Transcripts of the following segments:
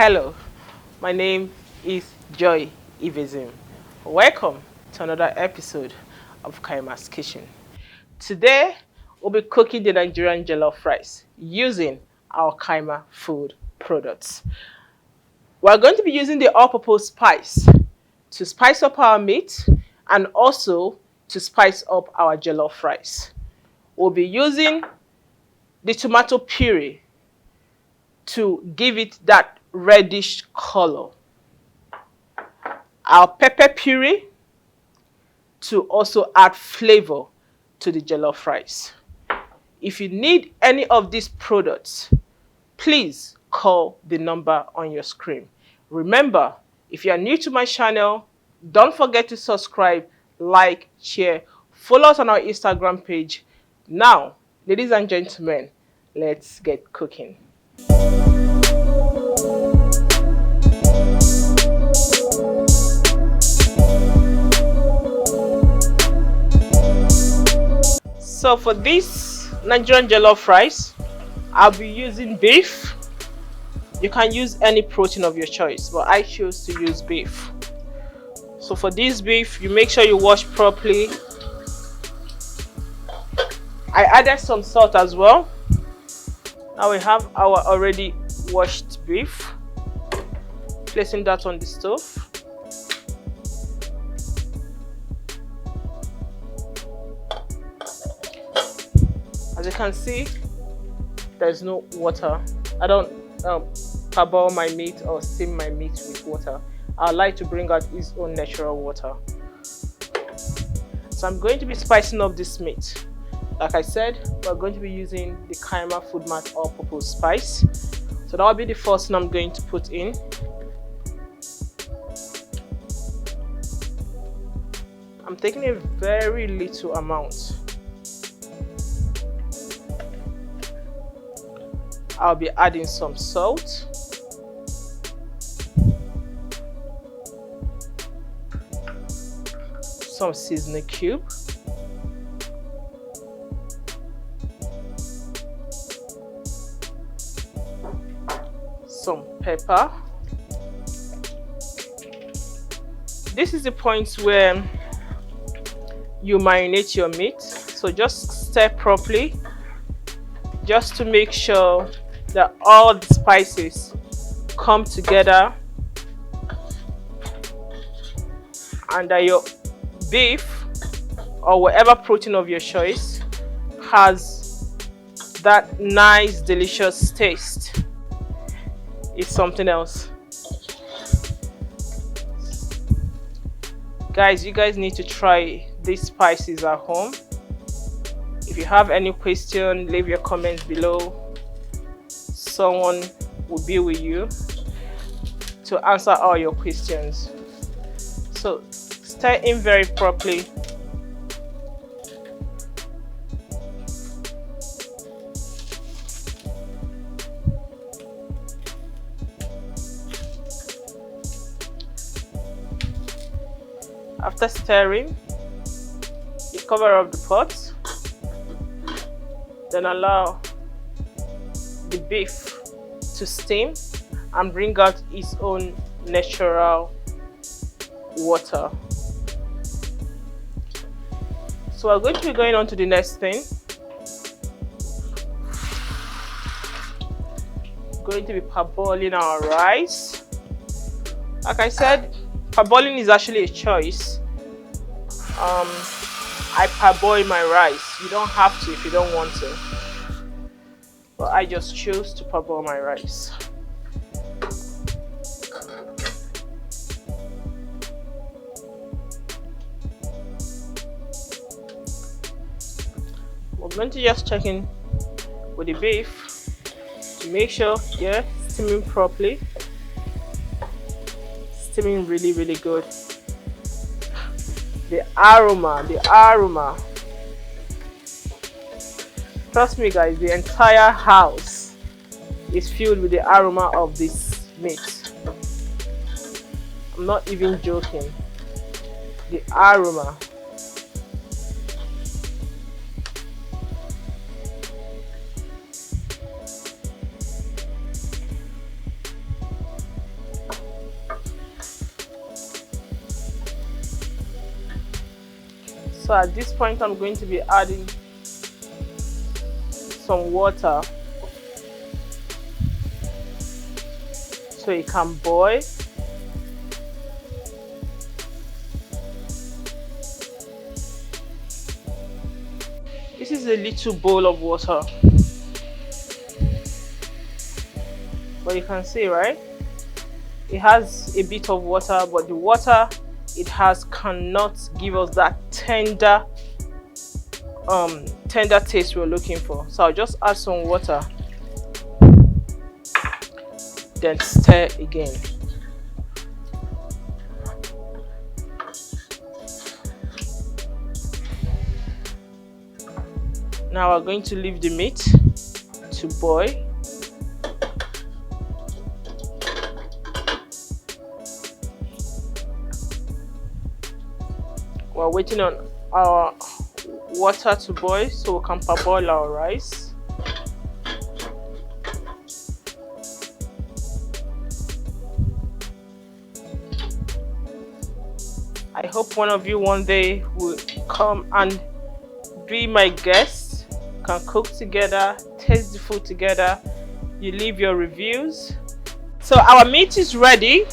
Hello, my name is Joy Ivezim. Welcome to another episode of KAYIMA's Kitchen. Today, we'll be cooking the Nigerian jollof rice using our KAYIMA food products. We're going to be using the all-purpose spice to spice up our meat and also to spice up our jollof rice. We'll be using the tomato puree to give it that reddish color. Our pepper puree to also add flavor to the jollof rice. If you need any of these products, please call the number on your screen. Remember, if you are new to my channel, don't forget to subscribe, like, share, follow us on our Instagram page. Now, ladies and gentlemen, let's get cooking. So for this Nigerian jollof rice, I'll be using beef. You can use any protein of your choice, but I chose to use beef. So for this beef, you make sure you wash properly. I added some salt as well. Now we have our already washed beef. Placing that on the stove. As you can see, there's no water. I don't parboil my meat or steam my meat with water. I like to bring out its own natural water. So I'm going to be spicing up this meat. Like I said, we're going to be using the KAYIMA Food Mart all-purpose spice. So that will be the first one I'm going to put in. I'm taking a very little amount. I'll be adding some salt. Some seasoning cube. Some pepper. This is the point where you marinate your meat. So just stir properly, just to make sure that all the spices come together and that your beef or whatever protein of your choice has that nice delicious taste. It's something else. Guys, you guys need to try these spices at home. If you have any question, leave your comments below. Someone will be with you to answer all your questions. So stir in very properly. After stirring, you cover up the pot. Then allow the beef to steam and bring out its own natural water. So we're going to be going on to the next thing. Going to be parboiling our rice. Like I said, parboiling is actually a choice. I parboil my rice. You don't have to if you don't want to. But I just chose to parboil my rice. We're going to just check in with the beef to make sure, yeah, steaming properly. Steaming really, really good. The aroma. Trust me guys, the entire house is filled with the aroma of this meat. I'm not even joking. The aroma. So at this point I'm going to be adding some water so it can boil. This is a little bowl of water, but you can see, right, it has a bit of water, but the water it has cannot give us that tender taste we're looking for. So I'll just add some water, then stir again. Now we're going to leave the meat to boil. We're waiting on our water to boil so we can parboil our rice. I hope one of you one day will come and be my guest, can cook together, taste the food together, you leave your reviews. So our meat is ready.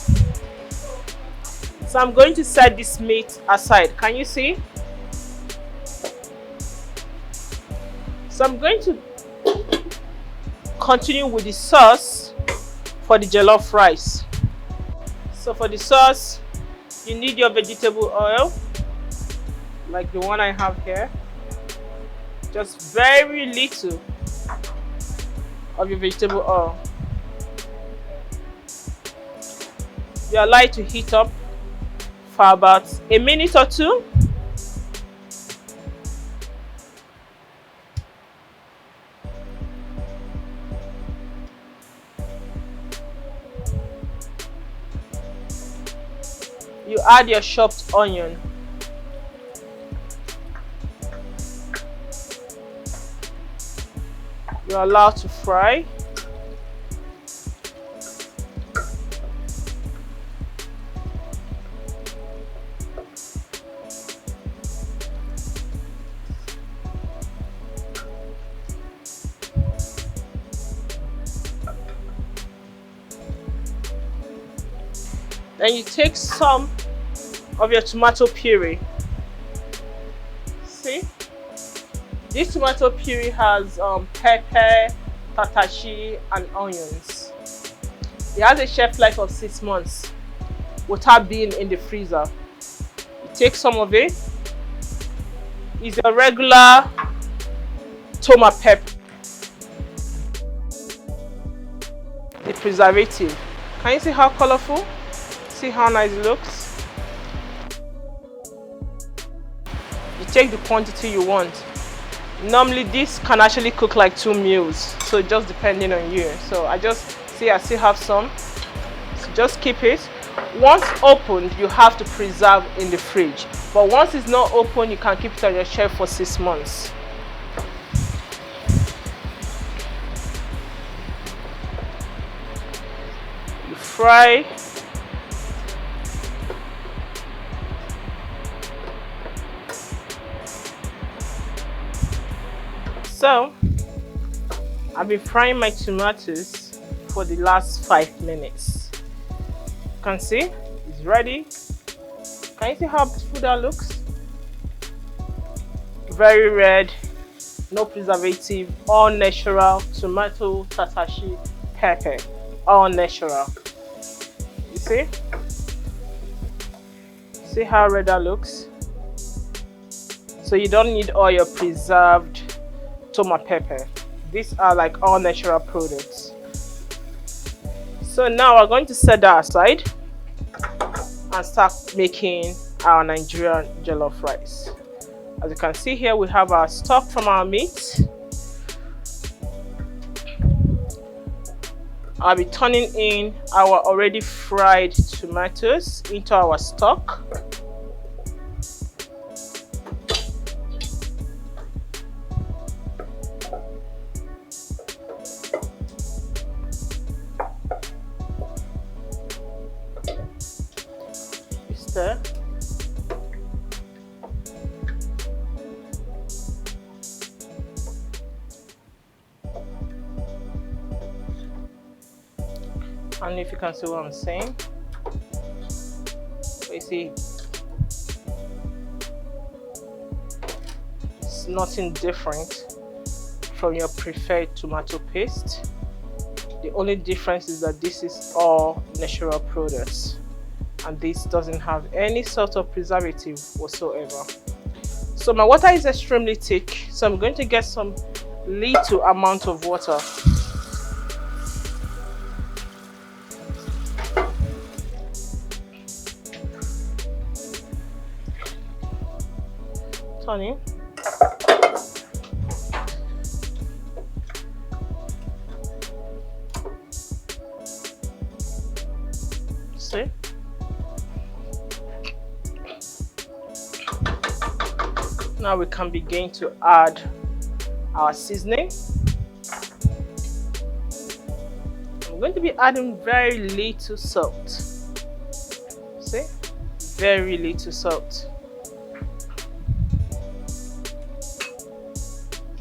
So I'm going to set this meat aside. Can you see? So I'm going to continue with the sauce for the jollof rice. So for the sauce, you need your vegetable oil, like the one I have here. Just very little of your vegetable oil. You allow it to heat up for about a minute or two. You add your chopped onion. You allow to fry. Then you take some of your tomato puree. See? This tomato puree has pepper, tatashi, and onions. It has a shelf life of 6 months without being in the freezer. You take some of it. It's a regular tomato pepper. The preservative. Can you see how colorful? See how nice it looks? You take the quantity you want. Normally this can actually cook like 2 meals, so just depending on you. So I still have some, so just keep it. Once opened, you have to preserve in the fridge, but once it's not open, you can keep it on your shelf for 6 months. You fry. So I've been frying my tomatoes for the last 5 minutes. You can see it's ready. Can you see how beautiful that looks? Very red, no preservative, all natural tomato, tatashi, pepper, all natural. You see? See how red that looks? So you don't need all your preserved tomato pepper. These are like all natural products. So now we're going to set that aside and start making our Nigerian jollof rice. As you can see here, we have our stock from our meat. I'll be turning in our already fried tomatoes into our stock. I don't know if you can see what I'm saying. But you see, it's nothing different from your preferred tomato paste. The only difference is that this is all natural products and this doesn't have any sort of preservative whatsoever. So my water is extremely thick, so I'm going to get some little amount of water. Turn in. See? Now we can begin to add our seasoning. I'm going to be adding very little salt. See? Very little salt.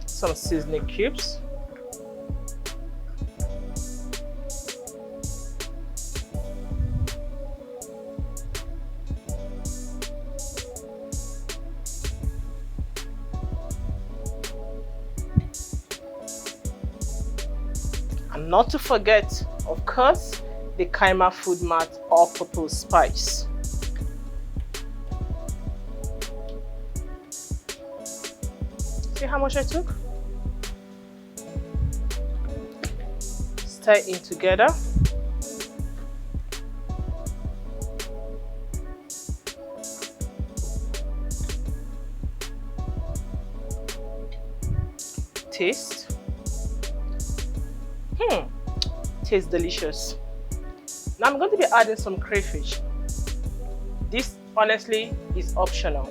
Some seasoning cubes. And not to forget, of course, the KAYIMA Food Mart all-purpose spice. See how much I took? Stir in together. Taste. Tastes delicious. Now I'm going to be adding some crayfish. This honestly is optional.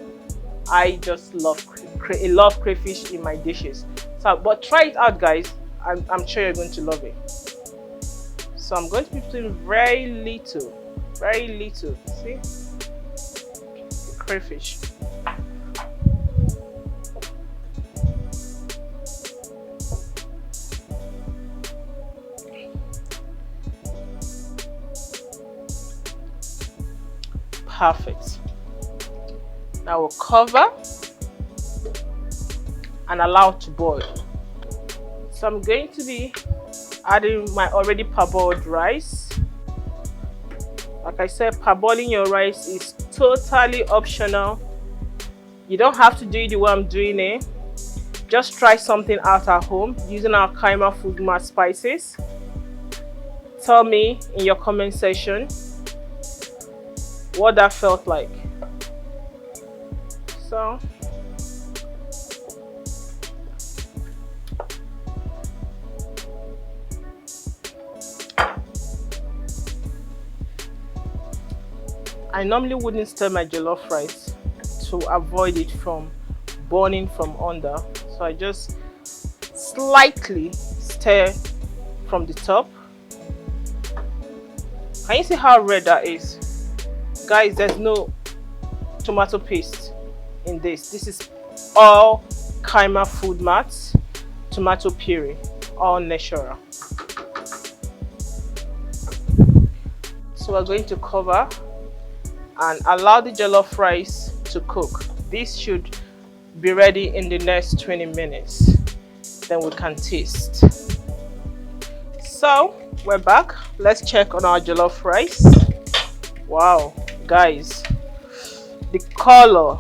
I just love crayfish in my dishes. So, but try it out, guys. I'm sure you're going to love it. So I'm going to be putting very little. See, the crayfish. Perfect. Now we'll cover and allow it to boil. So I'm going to be adding my already parboiled rice. Like I said, parboiling your rice is totally optional. You don't have to do it the way I'm doing it. Just try something out at home using our KAYIMA Food Mart spices. Tell me in your comment section what that felt like. So I normally wouldn't stir my jollof rice to avoid it from burning from under, so I just slightly stir from the top. Can you see how red that is? Guys, there's no tomato paste in this. This is all KAYIMA Food Mart tomato puree, all natural. So we're going to cover and allow the jollof rice to cook. This should be ready in the next 20 minutes. Then we can taste. So we're back. Let's check on our jollof rice. Wow, guys, the color.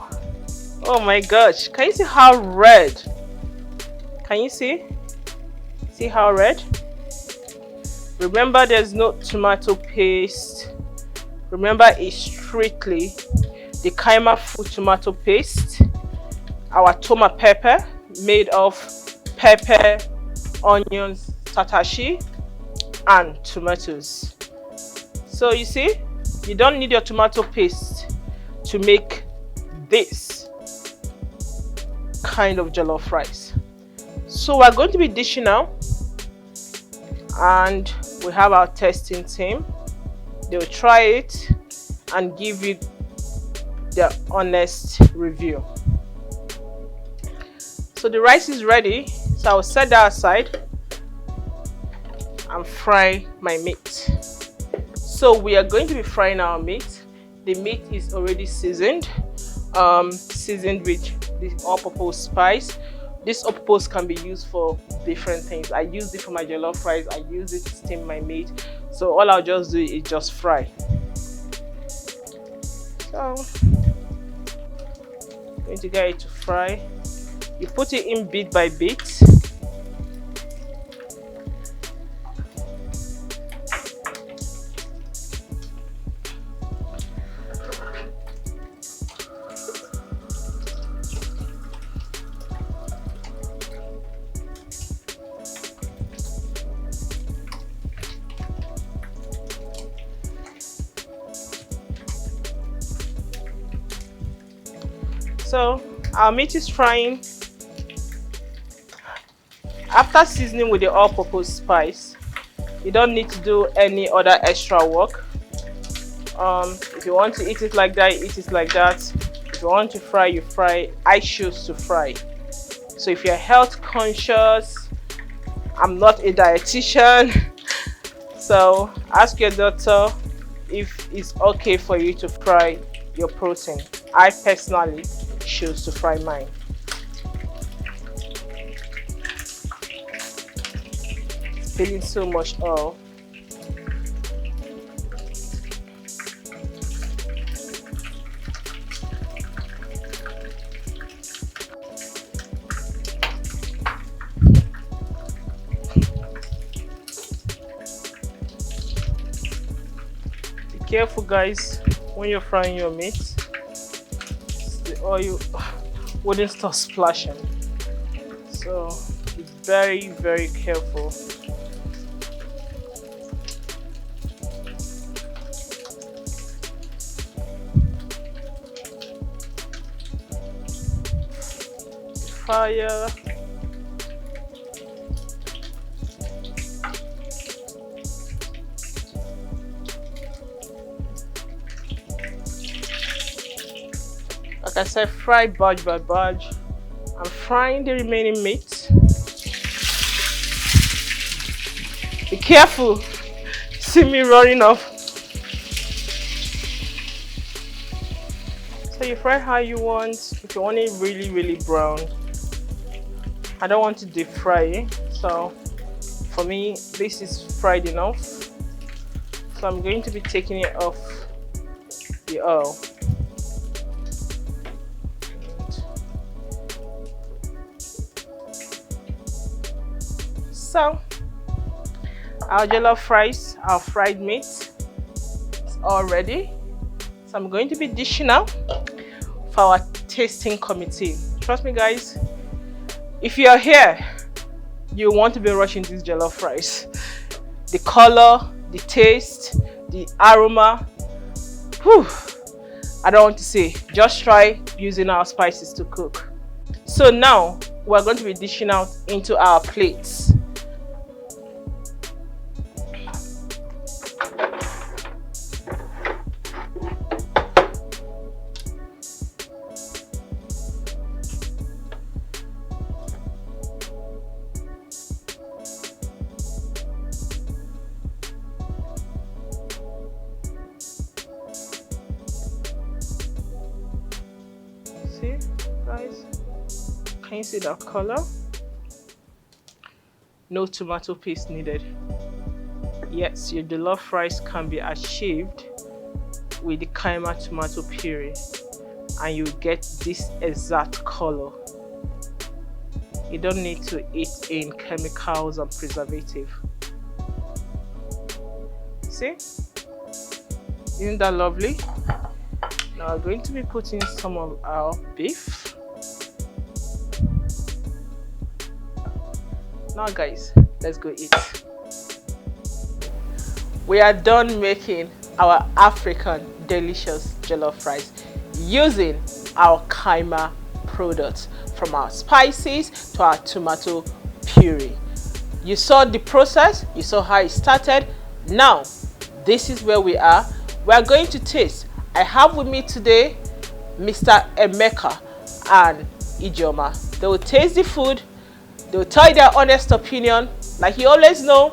Oh my gosh, can you see how red? Can you see? See how red? Remember, there's no tomato paste. Remember, it's strictly the KAYIMA Food tomato paste, our tomato pepper made of pepper, onions, tatashi, and tomatoes. So you see, you don't need your tomato paste to make this kind of jollof rice. So we're going to be dishing now, and we have our testing team. They'll try it and give you their honest review. So the rice is ready, so I'll set that aside and fry my meat. So we are going to be frying our meat. The meat is already seasoned, seasoned with the all-purpose spice. This all-purpose can be used for different things. I used it for my jollof rice. I used it to steam my meat. So all I'll just do is just fry. So I'm going to get it to fry. You put it in bit by bit. So our meat is frying. After seasoning with the all-purpose spice, you don't need to do any other extra work. If you want to eat it like that, eat it like that. If you want to fry, you fry. I choose to fry. So if you're health conscious, I'm not a dietitian, so ask your doctor if it's okay for you to fry your protein. I personally choose to fry mine. Spilling so much oil. Be careful, guys, when you're frying your meat. The oil wouldn't stop splashing, so be very, very careful. Fire. Like I said, fry batch by batch. I'm frying the remaining meat. Be careful. See me running off. So you fry how you want. If you want it really, really brown. I don't want to deep fry it. So for me, this is fried enough. So I'm going to be taking it off the oil. So our jollof rice, our fried meat is all ready. So I'm going to be dishing out for our tasting committee. Trust me, guys, if you're here, you want to be rushing this jollof rice. The color, the taste, the aroma, whew, I don't want to say. Just try using our spices to cook. So now we're going to be dishing out into our plates. See, guys, can you see that color? No tomato paste needed. Yes, your jollof rice can be achieved with the KAYIMA tomato puree, and you get this exact color. You don't need to eat in chemicals and preservative. See, isn't that lovely? Now we're going to be putting some of our beef. Now guys, let's go eat. We are done making our African delicious jollof rice using our KAYIMA products, from our spices to our tomato puree. You saw the process, you saw how it started. Now this is where we are. We are going to taste. I have with me today Mr. Emeka and Ijoma. They will taste the food. They will tell you their honest opinion. Like you always know,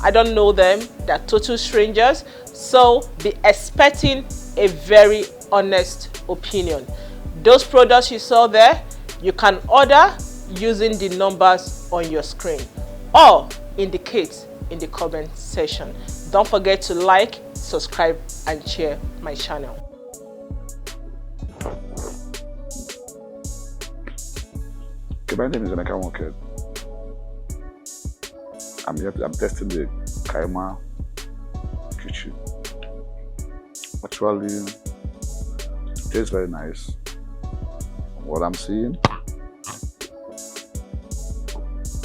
I don't know them. They're total strangers. So be expecting a very honest opinion. Those products you saw there, you can order using the numbers on your screen or indicate in the comment section. Don't forget to like, subscribe and share my channel. Okay, my name is KAYIMA. I'm testing the KAYIMA Kitchen. Actually, it tastes very nice. What I'm seeing.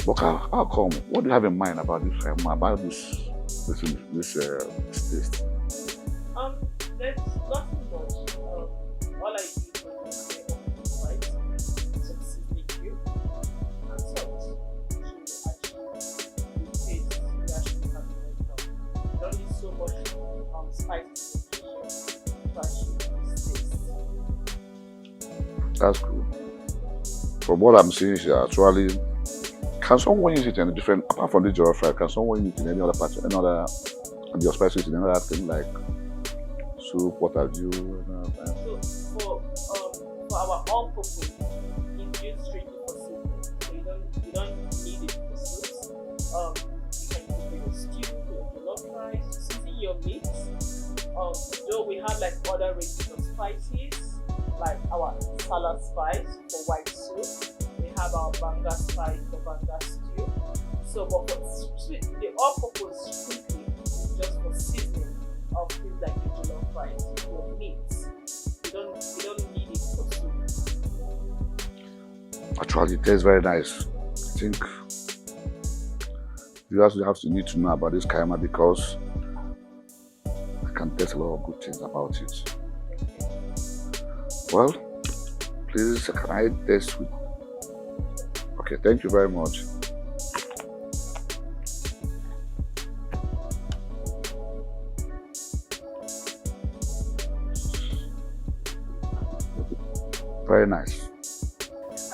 But how come? What do you have in mind about this KAYIMA, about this taste? There's nothing much. All I did was white, some seasoning cube, and salt to achieve the taste we actually have right now. You don't need so much spices to achieve this taste. That's good. From what I'm seeing here, actually, can someone use it in a different, apart from the jollof rice, can someone use it in any other part, any other of your spices in any other thing like soup, what have you? So for our all-purpose, it's used strictly for seasoning. So you don't need it for soups. You can use it for your stew, for your jollof rice, to season your meat. Though we have like other ranges of spices, like our salad spice for white soup. We have our banga spice for banga stew. So, but for the all-purpose strictly is just for seasoning of things like the jollof rice, your meat. You don't need it for soup. Actually, it tastes very nice. I think you also need to know about this KAYIMA because I can taste a lot of good things about it. Well, please, can I taste with? Okay, thank you very much. Very nice.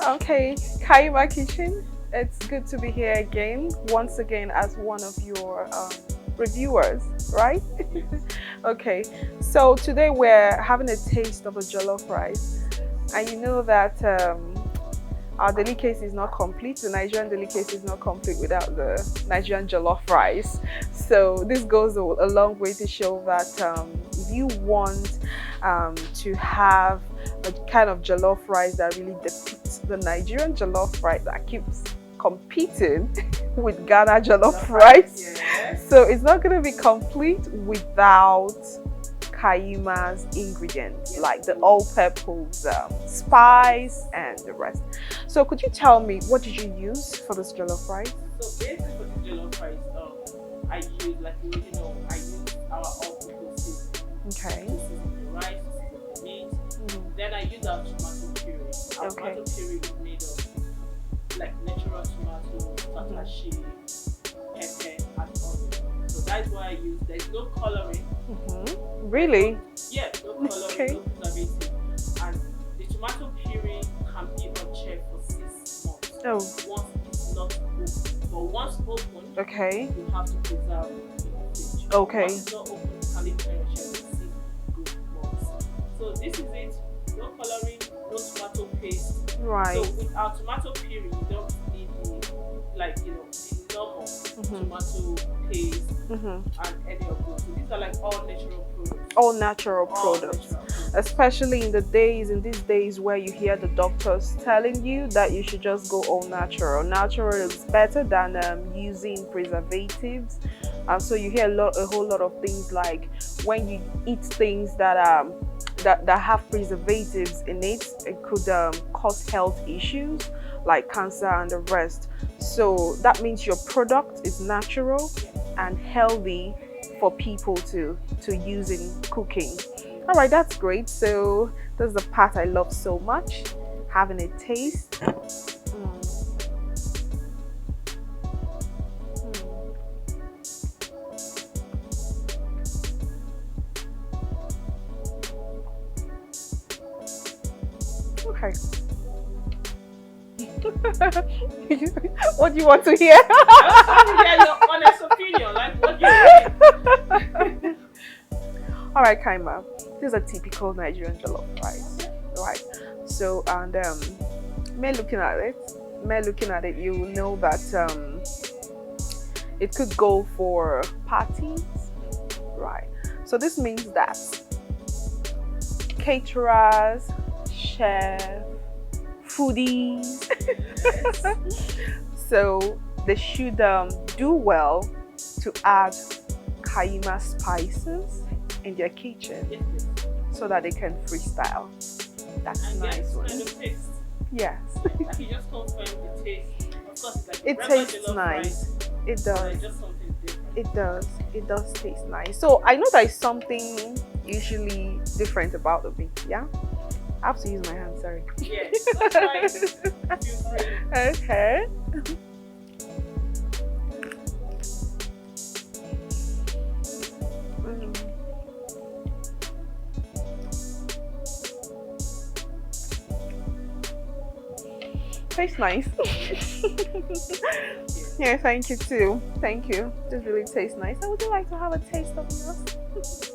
Okay, KAYIMA Kitchen. It's good to be here again, once again as one of your reviewers, right? Okay, so today we're having a taste of a jollof rice, and you know that our delicacy is not complete. The Nigerian delicacy is not complete without the Nigerian jollof rice. So this goes a long way to show that if you want to have a kind of jollof rice that really depicts the Nigerian jollof rice that keeps competing with Ghana jollof rice. Yeah. So it's not going to be complete without KAYIMA's ingredients, like the all-purpose spice and the rest. So could you tell me, what did you use for this jollof rice? So basically for the jollof rice, I use, like you already know, I use our all-purpose seasoning. Okay. This is the rice, this is the meat. Then I use our tomato puree. Our tomato puree is made of like natural tomato, tatashi, pepper, and onion. So that's why I use. There's no coloring. Really? Yeah, no coloring, no preservative. And the tomato puree can be on shelf for 6 months. Oh. Once it's not open. But once open, you have to preserve it in the fridge. Okay. Once it's not open, you can leave it on your shelf for 6 good months. So this is it. No coloring, no tomato paste. Right. So with our tomato puree, you don't need the the normal tomato paste and any of those. So these are like all natural products. All natural products. Especially in these days where you hear the doctors telling you that you should just go all natural. Natural is better than using preservatives. So you hear a whole lot of things like when you eat things that have preservatives in it, it could cause health issues like cancer and the rest. So that means your product is natural and healthy for people to use in cooking. All right, that's great. So this is the part I love so much, having a taste. Okay. What do you want to hear? I want to hear your honest opinion. Like, what do you think? All right, Kaima. This is a typical Nigerian jollof rice, right? So, and me looking at it, you will know that it could go for parties, right? So this means that caterers, chefs, foodies, so they should do well to add KAYIMA spices in their kitchen so that they can freestyle. That's And nice get one. kind of taste. Yes. Like you just confirm the taste. Of course, it's like It regular tastes jollof nice. rice, It but does. it's just something different. It does. It does taste nice. So I know there is something usually different about the beef. Yeah. I have to use my hand. Sorry. Yes, that's right. Feel free. Okay. Mm. Tastes nice. Yeah, thank you too. Thank you. This really tastes nice. I would like to have a taste of yours.